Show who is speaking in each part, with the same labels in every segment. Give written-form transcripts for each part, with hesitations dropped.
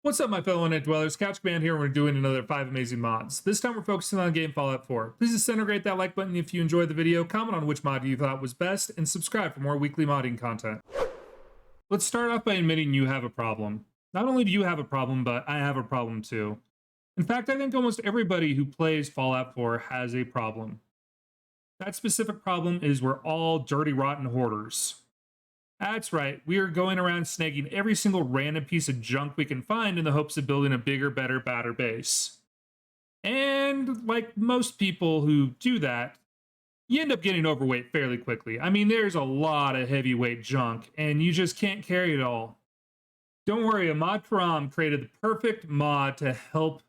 Speaker 1: What's up, my fellow Night Dwellers? Couch Command here, and we're doing another 5 amazing mods. This time we're focusing on game Fallout 4. Please disintegrate that like button if you enjoyed the video, comment on which mod you thought was best, and subscribe for more weekly modding content. Let's start off by admitting you have a problem. Not only do you have a problem, but I have a problem too. In fact, I think almost everybody who plays Fallout 4 has a problem. That specific problem is we're all dirty, rotten hoarders. That's right, we are going around snagging every single random piece of junk we can find in the hopes of building a bigger, better, badder base. And like most people who do that, you end up getting overweight fairly quickly. I mean, there's a lot of heavyweight junk, and you just can't carry it all. Don't worry, a mod Param created the perfect mod to help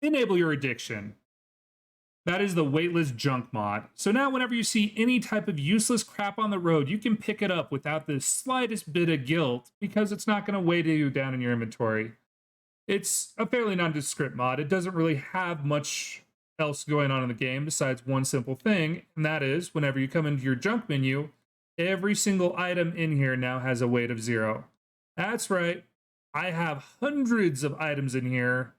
Speaker 1: enable your addiction. That is the Weightless Junk mod. So now whenever you see any type of useless crap on the road, you can pick it up without the slightest bit of guilt because it's not going to weigh you down in your inventory. It's a fairly nondescript mod. It doesn't really have much else going on in the game besides one simple thing, and that is whenever you come into your junk menu, every single item in here now has a weight of 0. That's right. I have hundreds of items in here.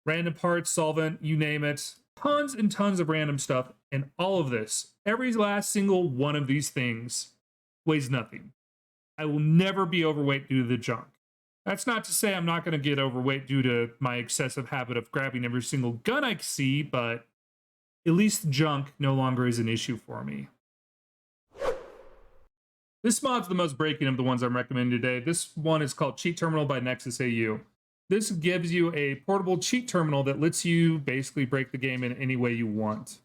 Speaker 1: Random parts, solvent, you name it. Tons and tons of random stuff, and all of this, every last single one of these things, weighs nothing. I will never be overweight due to the junk. That's not to say I'm not going to get overweight due to my excessive habit of grabbing every single gun I see, but at least junk no longer is an issue for me. This mod's the most breaking of the ones I'm recommending today. This one is called Cheat Terminal by Nexus AU. This gives you a portable cheat terminal that lets you basically break the game in any way you want.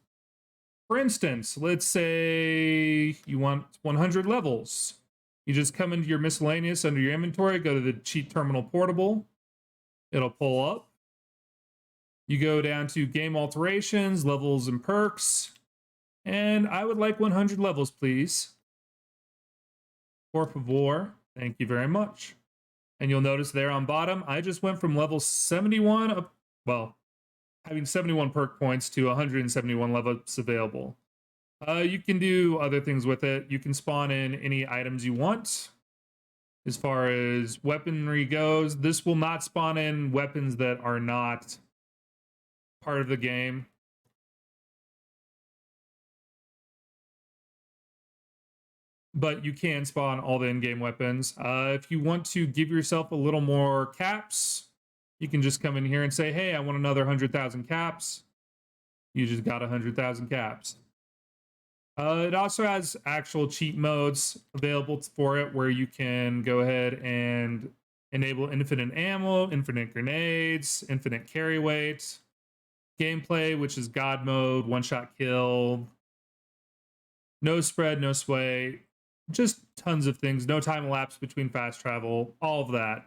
Speaker 1: For instance, let's say you want 100 levels. You just come into your miscellaneous under your inventory, go to the cheat terminal portable. It'll pull up. You go down to game alterations, levels and perks. And I would like 100 levels, please. Por favor. Thank you very much. And you'll notice there on bottom, I just went from level 71 up, well, having 71 perk points to 171 levels available. You can do other things with it. You can spawn in any items you want. As far as weaponry goes, this will not spawn in weapons that are not part of the game. But you can spawn all the in-game weapons. If you want to give yourself a little more caps, you can just come in here and say, hey, I want another 100,000 caps. You just got 100,000 caps. It also has actual cheat modes available for it where you can go ahead and enable infinite ammo, infinite grenades, infinite carry weight, gameplay, which is God mode, one-shot kill, no spread, no sway, just tons of things, no time elapsed between fast travel, all of that.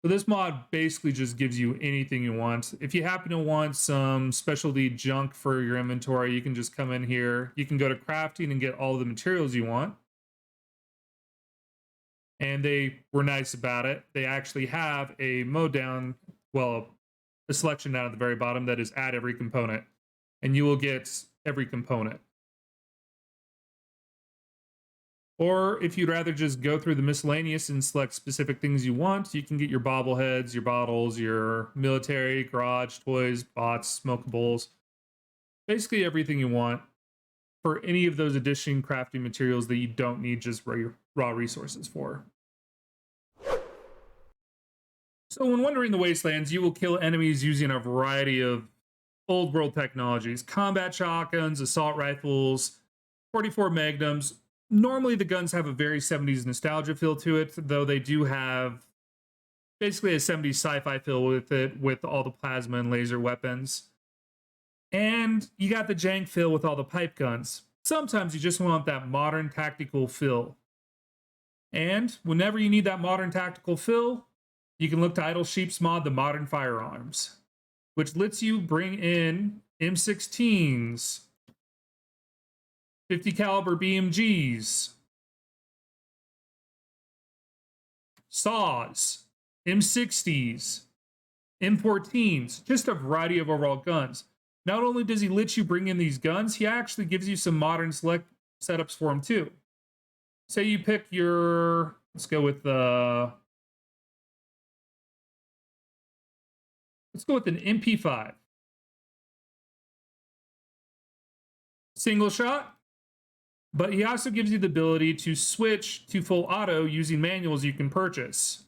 Speaker 1: So this mod basically just gives you anything you want. If you happen to want some specialty junk for your inventory, you can just come in here. You can go to crafting and get all the materials you want. And they were nice about it. They actually have a mode down, well, a selection down at the very bottom that is add every component. And you will get every component. Or if you'd rather just go through the miscellaneous and select specific things you want, you can get your bobbleheads, your bottles, your military, garage, toys, bots, smokables, basically everything you want for any of those addition crafting materials that you don't need just raw resources for. So when wandering the wastelands, you will kill enemies using a variety of old world technologies, combat shotguns, assault rifles, 44 magnums. Normally, the guns have a very 70s nostalgia feel to it, though they do have basically a 70s sci-fi feel with it, with all the plasma and laser weapons. And you got the jank feel with all the pipe guns. Sometimes you just want that modern tactical feel. And whenever you need that modern tactical feel, you can look to Idle Sheep's mod, the Modern Firearms, which lets you bring in M16s, 50 caliber BMGs, saws, M60s, M14s, just a variety of overall guns. Not only does he let you bring in these guns, he actually gives you some modern select setups for them too. Say you pick your, let's go with the Let's go with an MP5. Single shot, but he also gives you the ability to switch to full auto using manuals you can purchase.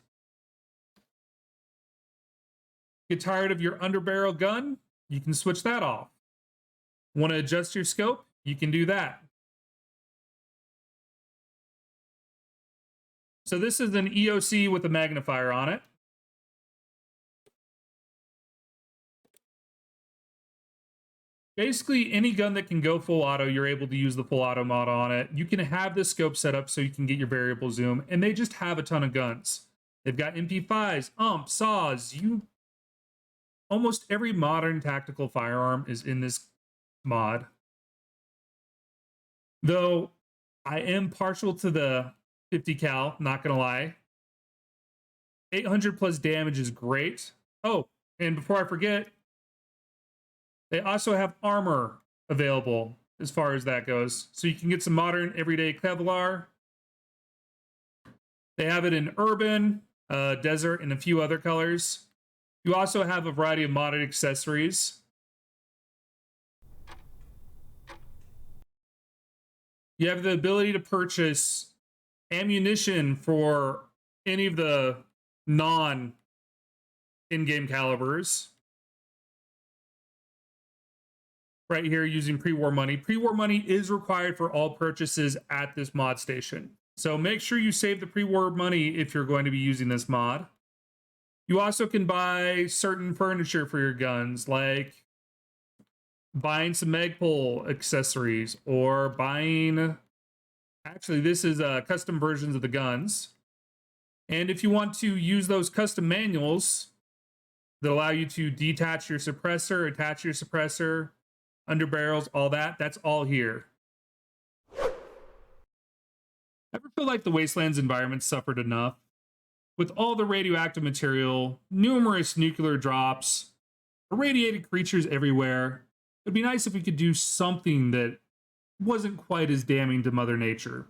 Speaker 1: Get tired of your underbarrel gun? You can switch that off. Want to adjust your scope? You can do that. So this is an EOC with a magnifier on it. Basically, any gun that can go full auto, you're able to use the full auto mod on it. You can have the scope set up so you can get your variable zoom, and they just have a ton of guns. They've got MP5s, saws. Almost every modern tactical firearm is in this mod. Though I am partial to the 50 cal, not gonna lie. 800 plus damage is great. Oh, and before I forget, they also have armor available as far as that goes. So you can get some modern everyday Kevlar. They have it in urban, desert, and a few other colors. You also have a variety of modded accessories. You have the ability to purchase ammunition for any of the non-in-game calibers. Right here using pre-war money. Pre-war money is required for all purchases at this mod station. So make sure you save the pre-war money if you're going to be using this mod. You also can buy certain furniture for your guns, like buying some Magpul accessories or buying... Actually, this is custom versions of the guns. And if you want to use those custom manuals that allow you to detach your suppressor, attach your suppressor, under barrels, all that, that's all here. Ever feel like the Wasteland's environment suffered enough? With all the radioactive material, numerous nuclear drops, irradiated creatures everywhere, it'd be nice if we could do something that wasn't quite as damning to Mother Nature.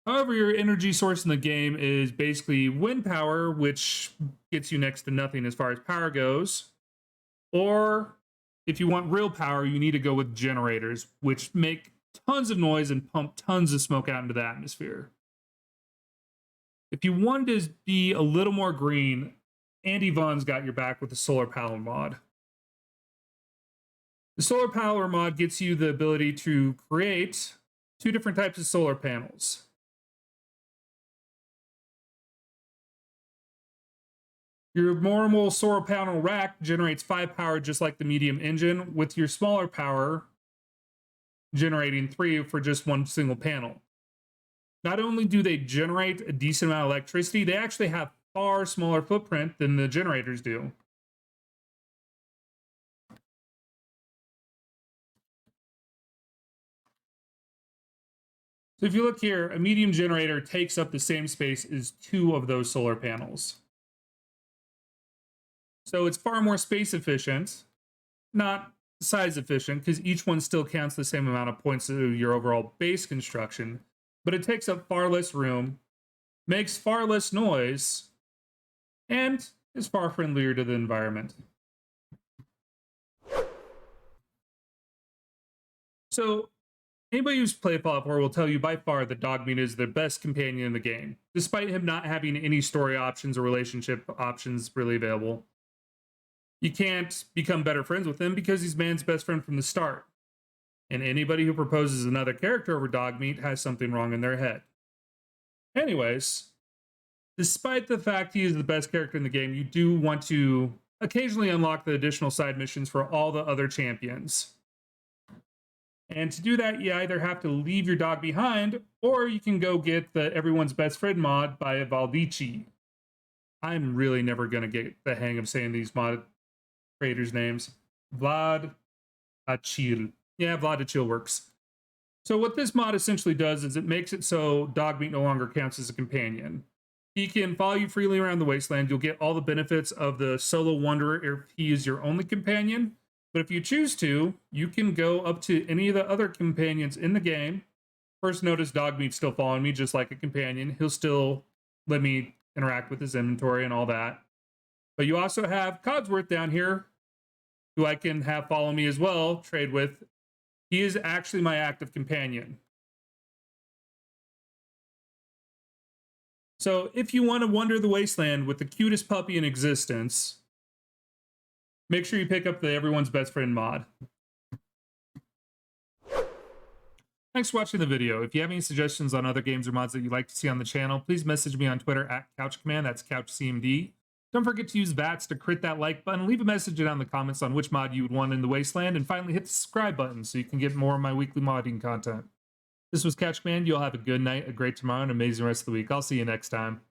Speaker 1: However, your energy source in the game is basically wind power, which gets you next to nothing as far as power goes. Or if you want real power, you need to go with generators, which make tons of noise and pump tons of smoke out into the atmosphere. If you wanted to be a little more green, Andy Vaughn's got your back with the solar power mod. The solar power mod gets you the ability to create two different types of solar panels. Your normal solar panel rack generates 5 power just like the medium engine, with your smaller power generating 3 for just one single panel. Not only do they generate a decent amount of electricity, they actually have far smaller footprint than the generators do. So if you look here, a medium generator takes up the same space as 2 of those solar panels. So it's far more space efficient, not size efficient, because each one still counts the same amount of points to your overall base construction, but it takes up far less room, makes far less noise, and is far friendlier to the environment. So anybody who's played Fallout 4 will tell you by far that Dogmeat is the best companion in the game, despite him not having any story options or relationship options really available. You can't become better friends with him because he's man's best friend from the start. And anybody who proposes another character over Dogmeat has something wrong in their head. Anyways, despite the fact he is the best character in the game, you do want to occasionally unlock the additional side missions for all the other champions. And to do that, you either have to leave your dog behind, or you can go get the Everyone's Best Friend mod by Valdici. I'm really never going to get the hang of saying these mod creators' names. Vlad Achil. Yeah, Vlad Achil works. So what this mod essentially does is it makes it so Dogmeat no longer counts as a companion. He can follow you freely around the wasteland. You'll get all the benefits of the solo wanderer if he is your only companion. But if you choose to, you can go up to any of the other companions in the game. First, notice Dogmeat's still following me just like a companion. He'll still let me interact with his inventory and all that. But you also have Codsworth down here, who I can have follow me as well, trade with. He is actually my active companion. So if you want to wander the wasteland with the cutest puppy in existence, make sure you pick up the Everyone's Best Friend mod. Thanks for watching the video. If you have any suggestions on other games or mods that you'd like to see on the channel, please message me on Twitter at CouchCommand, that's CouchCMD. Don't forget to use VATS to crit that like button, leave a message down in the comments on which mod you would want in the Wasteland, and finally hit the subscribe button so you can get more of my weekly modding content. This was CouchCommand. You'll have a good night, a great tomorrow, and an amazing rest of the week. I'll see you next time.